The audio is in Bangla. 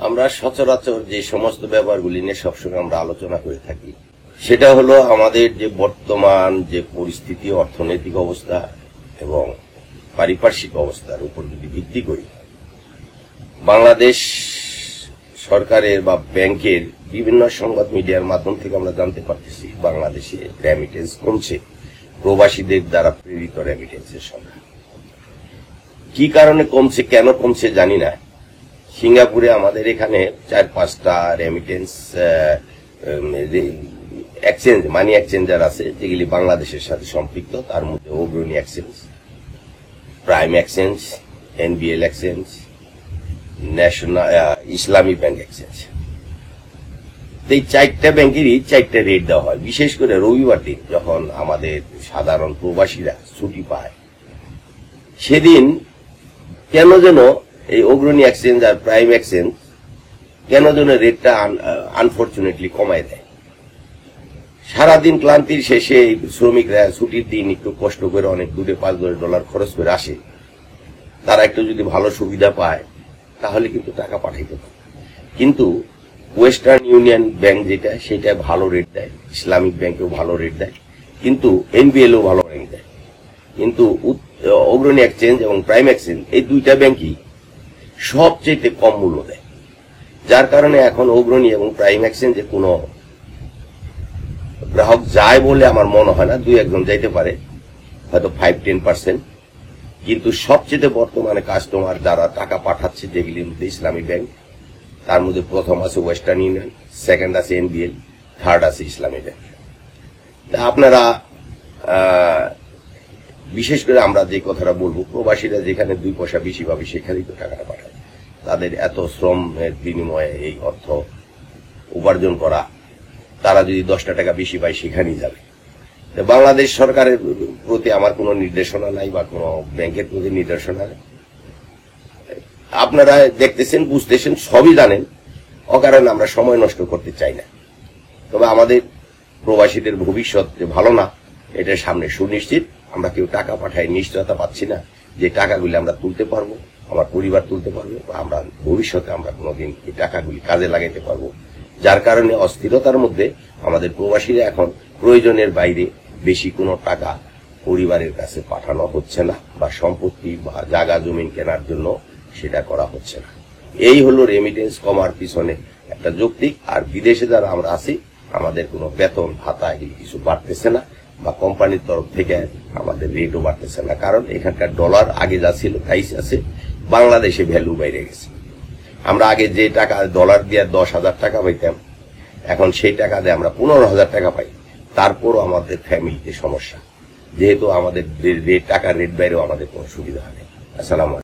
আমরা সচরাচর যে সমস্ত ব্যাপারগুলি নিয়ে সবসময় আমরা আলোচনা করে থাকি সেটা হলো আমাদের যে বর্তমান যে পরিস্থিতি, অর্থনৈতিক অবস্থা এবং পারিপার্শ্বিক অবস্থার উপর যদি ভিত্তি করি, বাংলাদেশ সরকারের বা ব্যাংকের বিভিন্ন সংবাদ মিডিয়ার মাধ্যম থেকে আমরা জানতে পারতেছি বাংলাদেশে রেমিটেন্স কমছে, প্রবাসীদের দ্বারা প্রেরিত রেমিটেন্সের সংখ্যা। কি কারণে কমছে, কেন কমছে জানি না। সিঙ্গাপুরে আমাদের এখানে 4-5টা রেমিটেন্স এক্সচেঞ্জ, মানি এক্সচেঞ্জার আছে যেগুলি বাংলাদেশের সাথে সম্পৃক্ত। তার মধ্যে অগ্রণী exchange, prime exchange, NBL exchange, national ইসলামী ব্যাংক এক্সচেঞ্জ। এই 4টা ব্যাংকেরই 4টা রেট দেওয়া হয়। বিশেষ করে রবিবার দিন যখন আমাদের সাধারণ প্রবাসীরা ছুটি পায়, সেদিন কেন যেন এই অগ্রণী এক্সচেঞ্জ আর প্রাইম এক্সচেঞ্জ কেন যেন রেটটা আনফরচুনেটলি কমায় দেয়। সারাদিন ক্লান্তির শেষে শ্রমিকরা ছুটির দিন একটু কষ্ট করে অনেক দূরে $5-10 খরচ করে আসে, তারা একটু যদি ভালো সুবিধা পায় তাহলে কিন্তু টাকা পাঠাইতে পারে। কিন্তু ওয়েস্টার্ন ইউনিয়ন ব্যাংক যেটা, সেটা ভালো রেট দেয়, ইসলামিক ব্যাংকেও ভালো রেট দেয়, কিন্তু এনবিএলও ভালো রেট দেয়। কিন্তু অগ্রণী এক্সচেঞ্জ এবং প্রাইম এক্সচেঞ্জ এই 2টা ব্যাংকই সবচেয়ে কম মূল্য দেয়, যার কারণে এখন অগ্রণী এবং প্রাইম এক্সচেঞ্জে কোনো গ্রাহক যায় বলে আমার মনে হয় না। 2-1 যাইতে পারে, হয়তো 5-10%। কিন্তু সবচেয়ে বর্তমানে কাস্টমার যারা টাকা পাঠাচ্ছে যেগুলির মধ্যে ইসলামী ব্যাংক, তার মধ্যে প্রথম আছে ওয়েস্টার্ন ইউনিয়ন, সেকেন্ড আছে এনবিএল, থার্ড আছে ইসলামী ব্যাংক। তা আপনারা বিশেষ করে আমরা যে কথাটা বলবো, প্রবাসীরা যেখানে 2 পয়সা বেশি পাবে সেখানেই তো টাকাটা পাঠায়। তাদের এত শ্রমের বিনিময়ে এই অর্থ উপার্জন করা, তারা যদি 10টা টাকা বেশি পায় সেখানেই যাবে। বাংলাদেশ সরকারের প্রতি আমার কোনো নির্দেশনা নাই বা কোনো ব্যাংকের প্রতি নির্দেশনা নেই। আপনারা দেখতেছেন, বুঝতেছেন, সবই জানেন, অকারণে আমরা সময় নষ্ট করতে চাই না। তবে আমাদের প্রবাসীদের ভবিষ্যৎ যে ভালো না, এটা সামনে সুনিশ্চিত। আমরা কেউ টাকা পাঠায় নিশ্চয়তা পাচ্ছি না যে টাকাগুলি আমরা তুলতে পারবো, আমার পরিবার তুলতে পারবে, বা আমরা ভবিষ্যতে আমরা কোনোদিন এই টাকাগুলি কাজে লাগাইতে পারবো। যার কারণে অস্থিরতার মধ্যে আমাদের প্রবাসীরা এখন প্রয়োজনের বাইরে বেশি কোনো টাকা পরিবারের কাছে পাঠানো হচ্ছে না, বা সম্পত্তি বা জায়গা জমিন কেনার জন্য সেটা করা হচ্ছে না। এই হলো রেমিটেন্স কমার পিছনে একটা যৌক্তিক। আর বিদেশে যারা আমরা আছি, আমাদের কোনো বেতন ভাতা এগুলি কিছু বাড়তেছে না, বা কোম্পানির তরফ থেকে আমাদের রেটও বাড়তেছে না। কারণ এখানকার ডলার আগে যা ছিল তাই আছে, বাংলাদেশে ভ্যালু বাইরে গেছে। আমরা আগে যে টাকা ডলার দিয়ে 10,000 টাকা পাইতাম, এখন সেই টাকা দিয়ে আমরা 15,000 টাকা পাই। তারপরও আমাদের ফ্যামিলিতে সমস্যা, যেহেতু আমাদের টাকার রেট বাইরেও আমাদের কোনো সুবিধা হয় না। আসসালামু আলাইকুম।